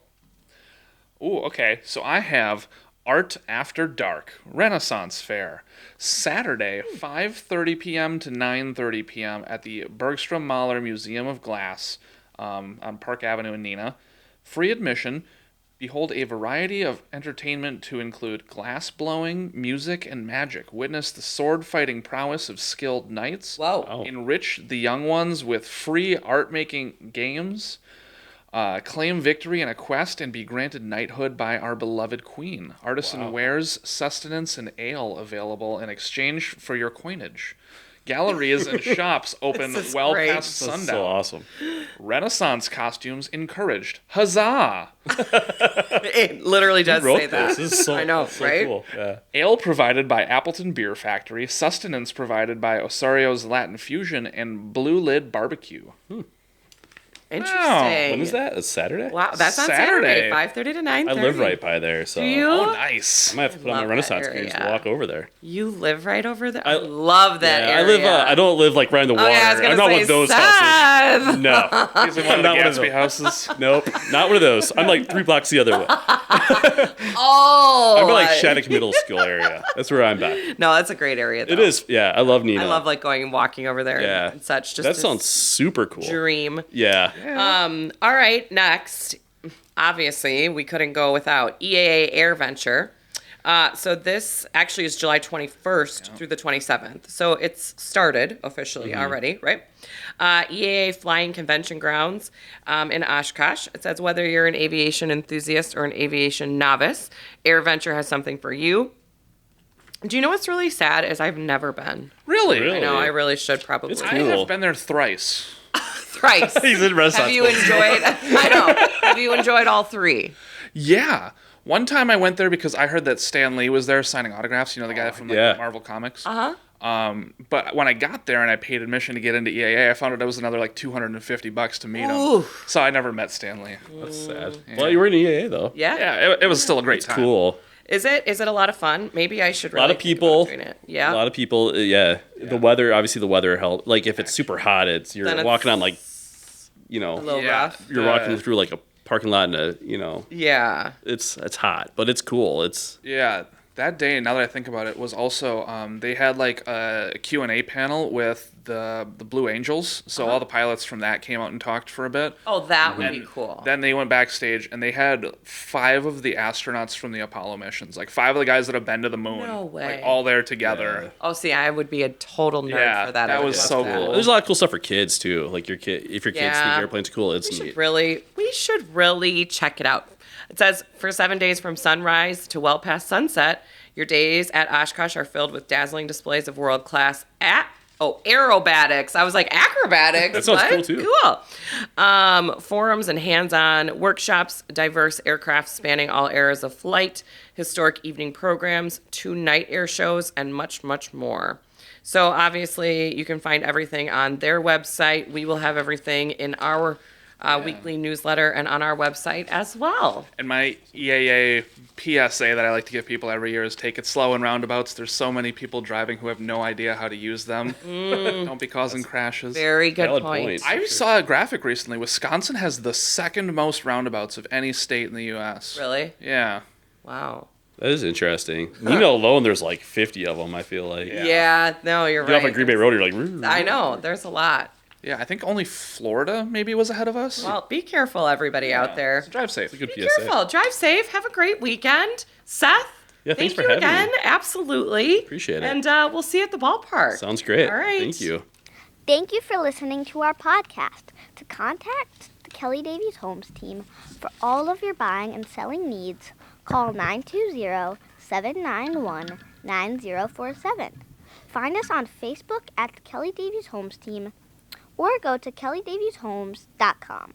Ooh, okay. So I have Art After Dark Renaissance Fair, Saturday, 5:30 p.m. to 9:30 p.m. at the Bergstrom Mahler Museum of Glass on Park Avenue in Neenah. Free admission. Behold a variety of entertainment to include glass blowing, music, and magic. Witness the sword-fighting prowess of skilled knights. Whoa. Oh. Enrich the young ones with free art-making games. Claim victory in a quest and be granted knighthood by our beloved queen. Artisan wares, sustenance, and ale available in exchange for your coinage. Galleries and shops open This is well great. past That's sundown. so awesome. Renaissance costumes encouraged. Huzzah! It literally does Wrote say that. this. This is so, I know, so right? cool. Yeah. Ale provided by Appleton Beer Factory. Sustenance provided by Osario's Latin Fusion and Blue Lid Barbecue. Interesting. When is that? It's Saturday? Wow, that's on Saturday, Saturday. 5:30 to 9:30. I live right by there, so Do you? Oh, nice. I might have to put on love my that Renaissance games to area. walk over there. You live right over there? I love that Yeah, area. I live. I don't live right in the water. Oh, yeah, I was gonna I'm not say, one of those Seth. houses. No, These are one of the not one of Gatsby those. houses. Nope, not one of those. I'm like 3 blocks the other way. Oh, I'm by like Shattuck Middle School area. That's where I'm at. No, that's a great area, though. It is. Yeah, I love Neenah. I love going and walking over there Yeah, and such. Just that this sounds super cool. dream. Yeah. All right, next. Obviously, we couldn't go without EAA Air Venture. So this actually is July 21st through the 27th. So it's started officially already, right? EAA Flying Convention Grounds in Oshkosh. It says whether you're an aviation enthusiast or an aviation novice, Air Venture has something for you. Do you know what's really sad is I've never been. Really? I know, I really should probably. It's I cool. have been there thrice. Thrice. He's in Renaissance. Have you enjoyed? I know. Have you enjoyed all three? Yeah. One time I went there because I heard that Stan Lee was there signing autographs. You know, the guy from yeah. Marvel Comics. Uh-huh. But when I got there and I paid admission to get into EAA, I found out it was another like $250 to meet him. Ooh. So I never met Stan Lee. That's sad. Well, you were in EAA though. Yeah. Yeah, it was still a great time. Cool. Is it a lot of fun? Maybe I should A really lot of think people. about doing it. Yeah. A lot of people. Yeah. The weather. Obviously, the weather helped. Like if it's super hot, you're Then it's walking on like, a little Yeah. rough. you're walking through like a parking lot and Yeah. it's hot, but it's cool. Yeah, that day, now that I think about it, was also they had like a Q&A panel with the Blue Angels. So all the pilots from that came out and talked for a bit. Oh, that would be cool. Then they went backstage and they had 5 of the astronauts from the Apollo missions, like 5 of the guys that have been to the moon. No way. Like all there together. Oh, see, I would be a total nerd Yeah, for that. that I would was love so that. cool. There's a lot of cool stuff for kids too. Like if your kids think Yeah. airplanes are cool, it's We neat. should really check it out. It says for 7 days from sunrise to well past sunset, your days at Oshkosh are filled with dazzling displays of world-class aerobatics. I was like, acrobatics. That sounds What? cool, too. Cool. Forums and hands-on workshops, diverse aircraft spanning all eras of flight, historic evening programs, 2 night air shows, and much, much more. So obviously, you can find everything on their website. We will have everything in our weekly newsletter and on our website as well. And my EAA PSA that I like to give people every year is take it slow in roundabouts. There's so many people driving who have no idea how to use them. Don't be causing crashes. Very good Valid point. point. I saw a graphic recently. Wisconsin has the 2nd most roundabouts of any state in the U.S. Really? Yeah. Wow. That is interesting. Nino alone, there's like 50 of them. I feel like. Yeah, no, you're Get right. off on Green Bay Road, you're like. I know, there's a lot. Yeah, I think only Florida maybe was ahead of us. Well, be careful, everybody out there. So drive safe. Good Be PSA. careful. Drive safe. Have a great weekend. Seth, Yeah, thanks thank for you having again. me. Absolutely. Appreciate it. And we'll see you at the ballpark. Sounds great. All right. Thank you. Thank you for listening to our podcast. To contact the Kelly Davies Homes team for all of your buying and selling needs, call 920-791-9047. Find us on Facebook at the Kelly Davies Homes team or go to kellydavieshomes.com.